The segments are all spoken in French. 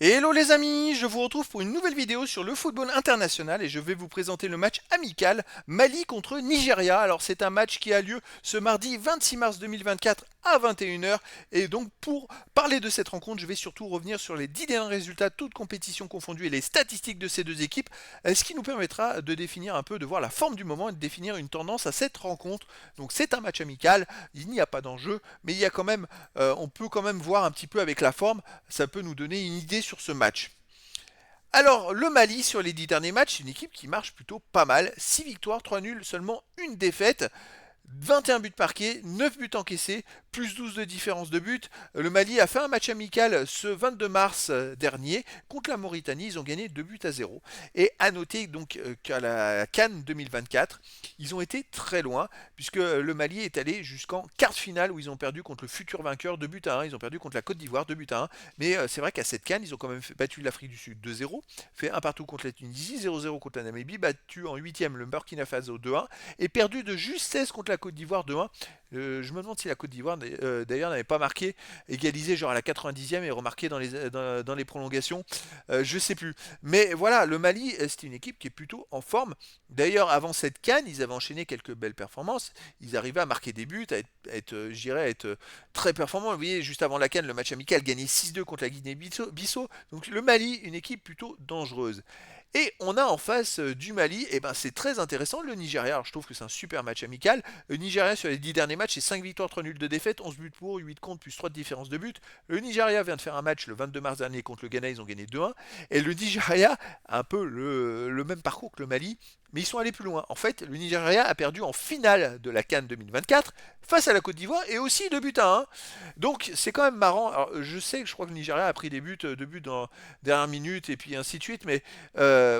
Hello les amis, je vous retrouve pour une nouvelle vidéo sur le football international et je vais vous présenter le match amical Mali contre Nigeria. Alors c'est un match qui a lieu ce mardi 26 mars 2024 à 21 h et donc pour parler de cette rencontre, je vais surtout revenir sur les 10 derniers résultats, toutes compétitions confondues et les statistiques de ces deux équipes, ce qui nous permettra de définir un peu, de voir la forme du moment et de définir une tendance à cette rencontre. Donc c'est un match amical, il n'y a pas d'enjeu, mais il y a quand même, on peut quand même voir un petit peu avec la forme, ça peut nous donner une idée sur ce match. Alors, le Mali, sur les 10 derniers matchs, c'est une équipe qui marche plutôt pas mal. 6 victoires, 3 nuls, seulement une défaite. 21 buts marqués, 9 buts encaissés, plus 12 de différence de but. Le Mali a fait un match amical ce 22 mars dernier contre la Mauritanie. Ils ont gagné 2 buts à 0. Et à noter donc qu'à la CAN 2024, ils ont été très loin puisque le Mali est allé jusqu'en quart de finale où ils ont perdu contre le futur vainqueur 2 buts à 1. Ils ont perdu contre la Côte d'Ivoire 2 buts à 1. Mais c'est vrai qu'à cette CAN, ils ont quand même battu l'Afrique du Sud 2-0, fait un partout contre la Tunisie, 0-0 contre la Namibie, battu en huitième le Burkina Faso 2-1 et perdu de justesse contre la Côte d'Ivoire 2-1. Je me demande si la Côte d'Ivoire d'ailleurs n'avait pas marqué, égalisé genre à la 90e et remarqué dans les prolongations. Je sais plus. Mais voilà, le Mali, c'est une équipe qui est plutôt en forme. D'ailleurs, avant cette canne, ils avaient enchaîné quelques belles performances. Ils arrivaient à marquer des buts, je dirais, à être très performants. Vous voyez, juste avant la canne, le match amical gagné 6-2 contre la Guinée-Bissau. Donc le Mali, une équipe plutôt dangereuse. Et on a en face du Mali, et ben c'est très intéressant, le Nigeria. Alors je trouve que c'est un super match amical. Le Nigeria sur les 10 derniers matchs, c'est 5 victoires, 3 nuls de défaite, 11 buts pour, 8 contre, plus 3 de différence de but. Le Nigeria vient de faire un match le 22 mars dernier contre le Ghana, ils ont gagné 2-1. Et le Nigeria a un peu le même parcours que le Mali, mais ils sont allés plus loin. En fait, le Nigeria a perdu en finale de la CAN 2024 face à la Côte d'Ivoire et aussi 2 buts à 1. Donc c'est quand même marrant. Alors, je sais que je crois que le Nigeria a pris des buts, 2 buts dans dernière minute et puis ainsi de suite, mais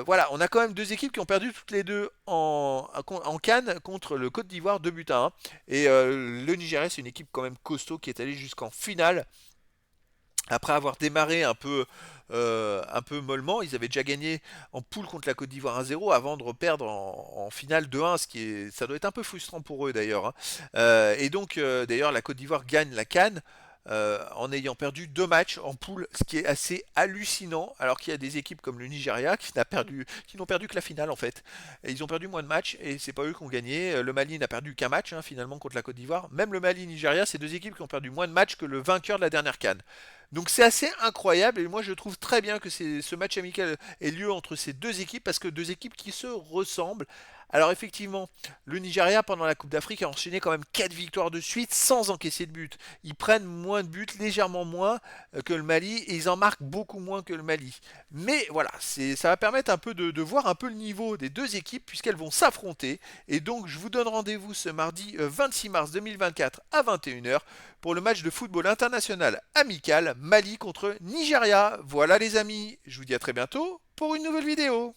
voilà, on a quand même deux équipes qui ont perdu toutes les deux en Cannes contre le Côte d'Ivoire 2 buts à 1. Et le Nigeria, c'est une équipe quand même costaud qui est allée jusqu'en finale. Après avoir démarré un peu mollement, ils avaient déjà gagné en poule contre la Côte d'Ivoire 1-0 avant de reperdre en finale 2-1, ça doit être un peu frustrant pour eux d'ailleurs, hein. Et donc d'ailleurs la Côte d'Ivoire gagne la CAN en ayant perdu deux matchs en poule, ce qui est assez hallucinant, alors qu'il y a des équipes comme le Nigeria qui n'ont perdu que la finale en fait. Et ils ont perdu moins de matchs et c'est pas eux qui ont gagné. Le Mali n'a perdu qu'un match hein, finalement contre la Côte d'Ivoire. Même le Mali et le Nigeria, c'est deux équipes qui ont perdu moins de matchs que le vainqueur de la dernière CAN. Donc c'est assez incroyable et moi je trouve très bien que ce match amical ait lieu entre ces deux équipes parce que deux équipes qui se ressemblent. Alors effectivement, le Nigeria pendant la Coupe d'Afrique a enchaîné quand même 4 victoires de suite sans encaisser de but. Ils prennent moins de buts, légèrement moins que le Mali et ils en marquent beaucoup moins que le Mali. Mais voilà, ça va permettre un peu de voir un peu le niveau des deux équipes puisqu'elles vont s'affronter. Et donc je vous donne rendez-vous ce mardi 26 mars 2024 à 21 h pour le match de football international amical Mali contre Nigeria. Voilà les amis, je vous dis à très bientôt pour une nouvelle vidéo.